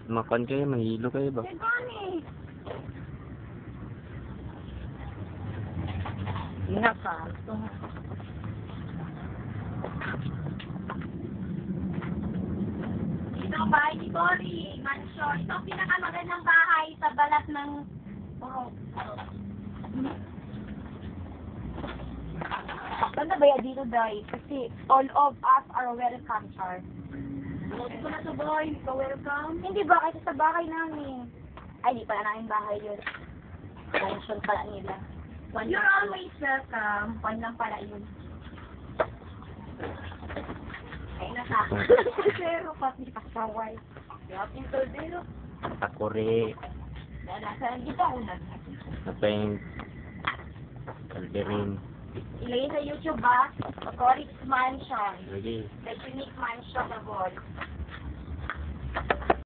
makan kayo, mahilo kayo ba? Ina ka. Ito ang bahay ni Cory. Mansion. Ito ang pinakamagandang bahay sa balat ng... Ganda ba yan dito, Day? Kasi all of us are welcome, Char. Ito na to, boy. Welcome. Hindi ba? Kasi sa bahay namin. Ay, di pala namin bahay yun. Mansion pala nila. You're always welcome. One lang pala yun. Ay, nasa. Pero, pati pasaway. Yung soldero. Takore. Nasa, dito ako na. Napeng. Calderin. Ilagay sa YouTube ba? Cory's Mansion. Lagi. The unique mansion of all.